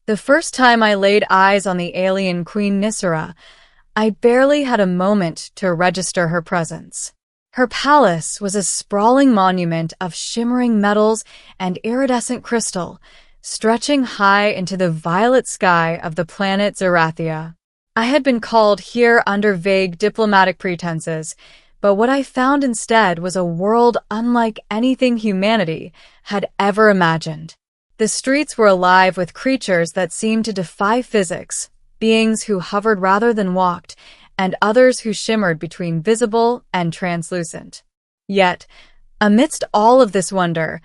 The first time I laid eyes on the alien Queen Nisera, I barely had a moment to register her presence. Her palace was a sprawling monument of shimmering metals and iridescent crystal, stretching high into the violet sky of the planet Zerathia. I had been called here under vague diplomatic pretenses, but what I found instead was a world unlike anything humanity had ever imagined. The streets were alive with creatures that seemed to defy physics, beings who hovered rather than walked, and others who shimmered between visible and translucent. Yet, amidst all of this wonder,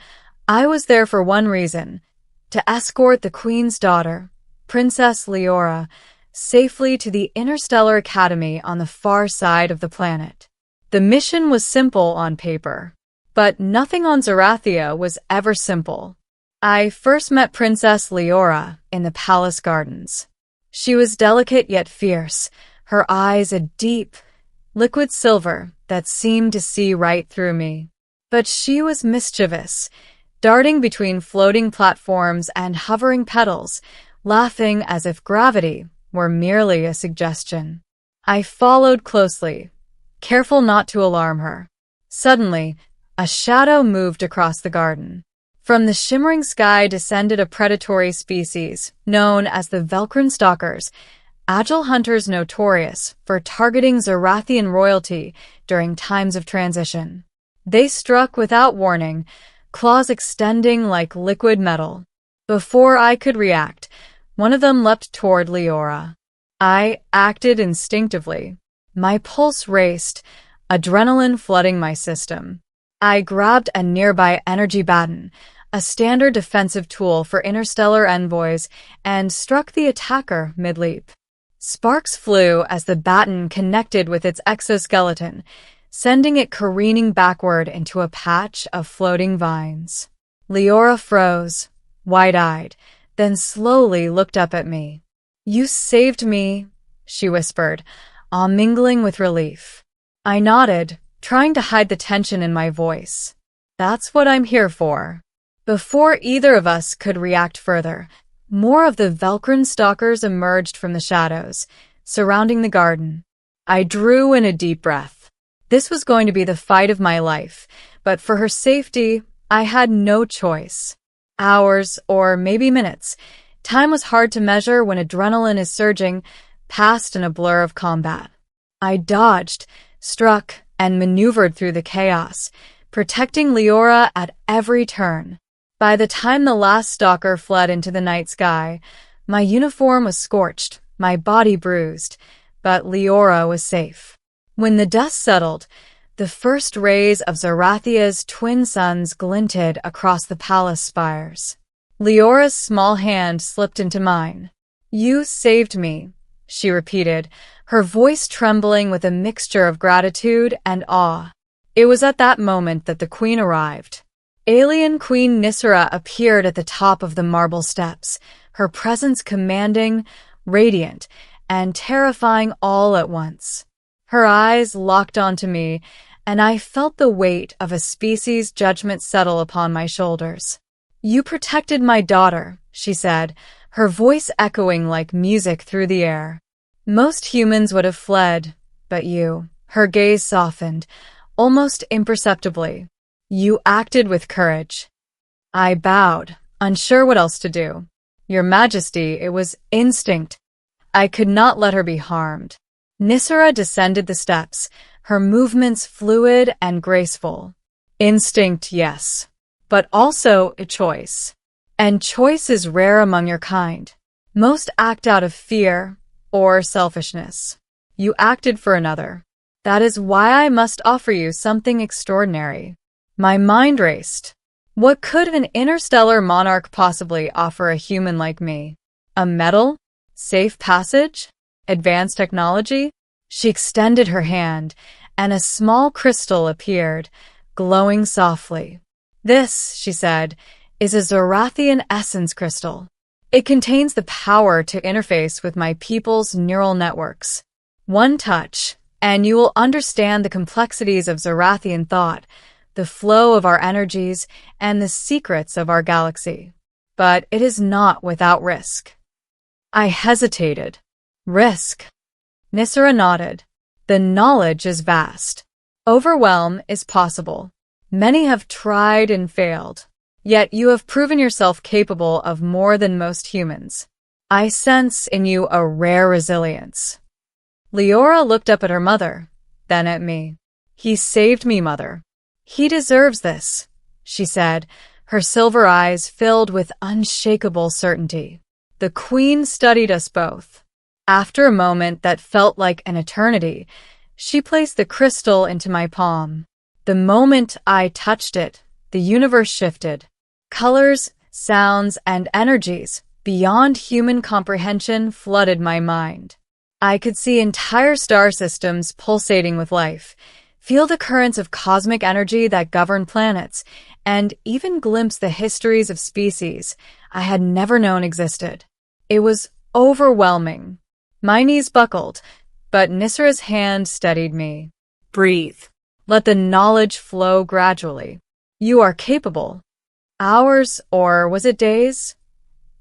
I was there for one reason: to escort the Queen's daughter, Princess Leora, safely to the Interstellar Academy on the far side of the planet. The mission was simple on paper, but nothing on Zerathia was ever simple. I first met Princess Leora in the palace gardens. She was delicate yet fierce, her eyes a deep, liquid silver that seemed to see right through me. But she was mischievous, darting between floating platforms and hovering petals, laughing as if gravity were merely a suggestion. I followed closely, careful not to alarm her. Suddenly, a shadow moved across the garden. From the shimmering sky descended a predatory species known as the Velcrin stalkers, agile hunters notorious for targeting Zerathian royalty during times of transition. They struck without warning, claws extending like liquid metal. Before I could react, one of them leapt toward Leora. I acted instinctively. My pulse raced, adrenaline flooding my system. I grabbed a nearby energy baton, a standard defensive tool for interstellar envoys, and struck the attacker mid-leap. Sparks flew as the baton connected with its exoskeleton, sending it careening backward into a patch of floating vines. Leora froze, wide-eyed, then slowly looked up at me. "You saved me," she whispered, all mingling with relief. I nodded, trying to hide the tension in my voice. "That's what I'm here for." Before either of us could react further, more of the Velcrin stalkers emerged from the shadows, surrounding the garden. I drew in a deep breath. This was going to be the fight of my life, but for her safety, I had no choice. Hours, or maybe minutes. Time was hard to measure when adrenaline is surging, passed in a blur of combat. I dodged, struck, and maneuvered through the chaos, protecting Leora at every turn. By the time the last stalker fled into the night sky, my uniform was scorched, my body bruised, but Leora was safe. When the dust settled, the first rays of Zerathia's twin suns glinted across the palace spires. Leora's small hand slipped into mine. "You saved me," she repeated, her voice trembling with a mixture of gratitude and awe. It was at that moment that the Queen arrived. Alien Queen Nisera appeared at the top of the marble steps, her presence commanding, radiant, and terrifying all at once. Her eyes locked onto me, and I felt the weight of a species' judgment settle upon my shoulders. "You protected my daughter," she said, her voice echoing like music through the air. "Most humans would have fled, but you." Her gaze softened, almost imperceptibly. "You acted with courage." I bowed, unsure what else to do. "Your Majesty, it was instinct. I could not let her be harmed." Nisera descended the steps, her movements fluid and graceful. "Instinct, yes, but also a choice. And choice is rare among your kind. Most act out of fear or selfishness. You acted for another. That is why I must offer you something extraordinary." My mind raced. What could an interstellar monarch possibly offer a human like me? A medal? Safe passage? Advanced technology? She extended her hand, and a small crystal appeared, glowing softly. "This," she said, "is a Zerathian essence crystal. It contains the power to interface with my people's neural networks. One touch, and you will understand the complexities of Zerathian thought, the flow of our energies, and the secrets of our galaxy. But it is not without risk." I hesitated. Risk. Nisera nodded. The knowledge is vast. Overwhelm is possible. Many have tried and failed. Yet you have proven yourself capable of more than most humans. I sense in you a rare resilience. Leora looked up at her mother, then at me. He saved me, Mother. He deserves this, she said, her silver eyes filled with unshakable certainty. The Queen studied us both. After a moment that felt like an eternity, she placed the crystal into my palm. The moment I touched it, the universe shifted. Colors, sounds, and energies beyond human comprehension flooded my mind. I could see entire star systems pulsating with life, feel the currents of cosmic energy that govern planets, and even glimpse the histories of species I had never known existed. It was overwhelming. My knees buckled, but Nisra's hand steadied me. Breathe. Let the knowledge flow gradually. You are capable. Hours, or was it days,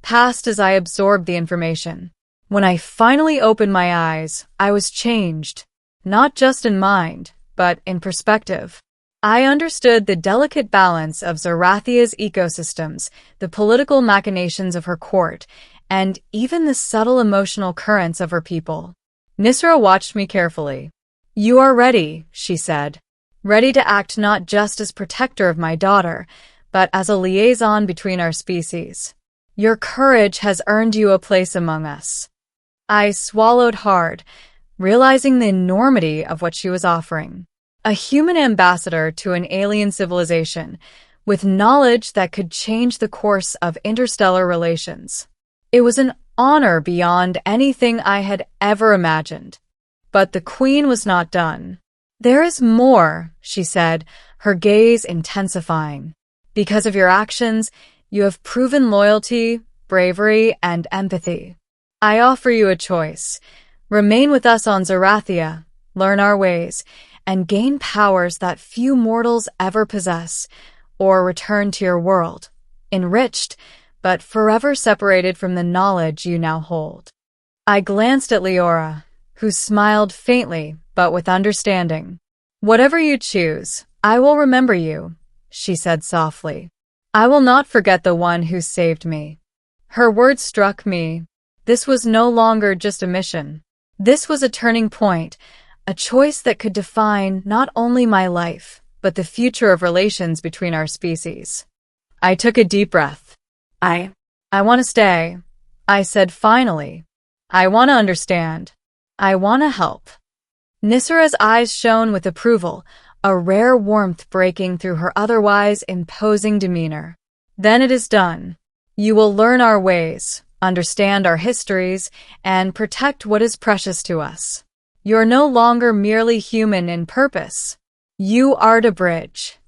passed as I absorbed the information. When I finally opened my eyes, I was changed, not just in mind, but in perspective. I understood the delicate balance of Zarathia's ecosystems, the political machinations of her court, and even the subtle emotional currents of her people. Nisra watched me carefully. You are ready, she said. Ready to act not just as protector of my daughter, but as a liaison between our species. Your courage has earned you a place among us. I swallowed hard, realizing the enormity of what she was offering. A human ambassador to an alien civilization, with knowledge that could change the course of interstellar relations. It was an honor beyond anything I had ever imagined. But the Queen was not done. There is more, she said, her gaze intensifying. Because of your actions, you have proven loyalty, bravery, and empathy. I offer you a choice. Remain with us on Zarathia, learn our ways, and gain powers that few mortals ever possess, or return to your world, enriched, but forever separated from the knowledge you now hold. I glanced at Leora, who smiled faintly, but with understanding. Whatever you choose, I will remember you, she said softly. I will not forget the one who saved me. Her words struck me. This was no longer just a mission. This was a turning point, a choice that could define not only my life, but the future of relations between our species. I took a deep breath. I want to stay, I said finally. I want to understand. I want to help. Nisra's eyes shone with approval, a rare warmth breaking through her otherwise imposing demeanor. Then it is done. You will learn our ways, understand our histories, and protect what is precious to us. You're no longer merely human in purpose. You are to bridge.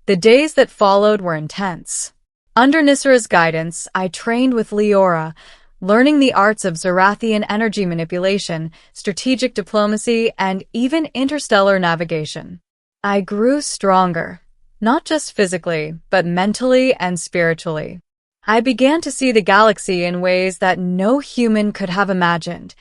The days that followed were intense. Under Nisra's guidance, I trained with Leora, learning the arts of Zarathian energy manipulation, strategic diplomacy, and even interstellar navigation. I grew stronger, not just physically, but mentally and spiritually. I began to see the galaxy in ways that no human could have imagined.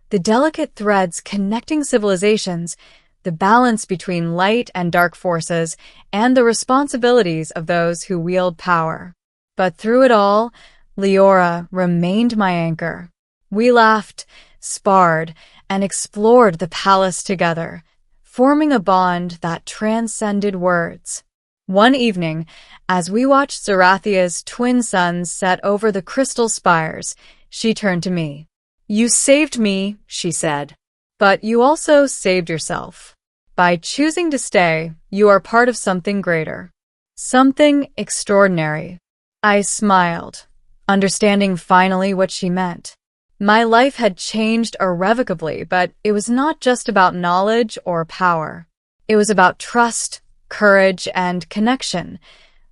The delicate threads connecting civilizations, the balance between light and dark forces, and the responsibilities of those who wield power. But through it all, Leora remained my anchor. We laughed, sparred, and explored the palace together, forming a bond that transcended words. One evening, as we watched Zarathia's twin suns set over the crystal spires, she turned to me. You saved me, she said. But you also saved yourself. By choosing to stay, you are part of something greater. Something extraordinary. I smiled, understanding finally what she meant. My life had changed irrevocably, but it was not just about knowledge or power. It was about trust, courage, and connection,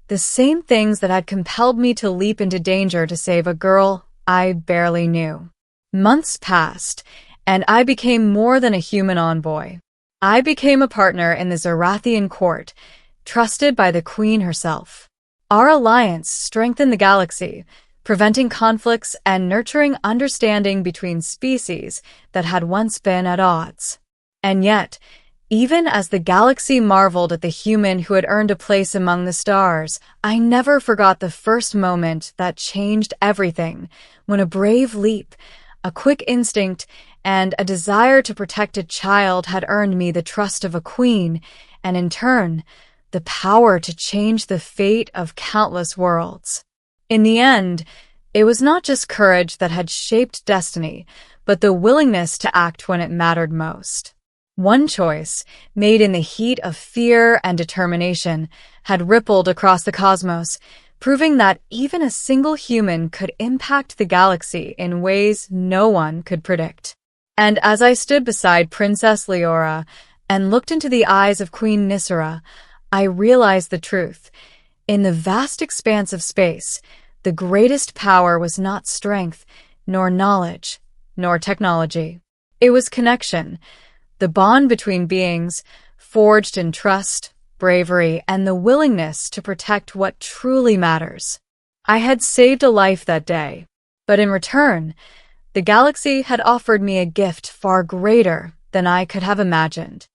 the same things that had compelled me to leap into danger to save a girl I barely knew. Months passed, and I became more than a human envoy. I became a partner in the Zarathian court, trusted by the Queen herself. Our alliance strengthened the galaxy, preventing conflicts and nurturing understanding between species that had once been at odds. And yet, even as the galaxy marveled at the human who had earned a place among the stars, I never forgot the first moment that changed everything, when a brave leap, a quick instinct, and a desire to protect a child had earned me the trust of a queen, and in turn, the power to change the fate of countless worlds. In the end, it was not just courage that had shaped destiny, but the willingness to act when it mattered most. One choice, made in the heat of fear and determination, had rippled across the cosmos, proving that even a single human could impact the galaxy in ways no one could predict. And as I stood beside Princess Leora and looked into the eyes of Queen Nisera, I realized the truth. In the vast expanse of space, the greatest power was not strength, nor knowledge, nor technology. It was connection, the bond between beings, forged in trust, bravery, and the willingness to protect what truly matters. I had saved a life that day, but in return, the galaxy had offered me a gift far greater than I could have imagined.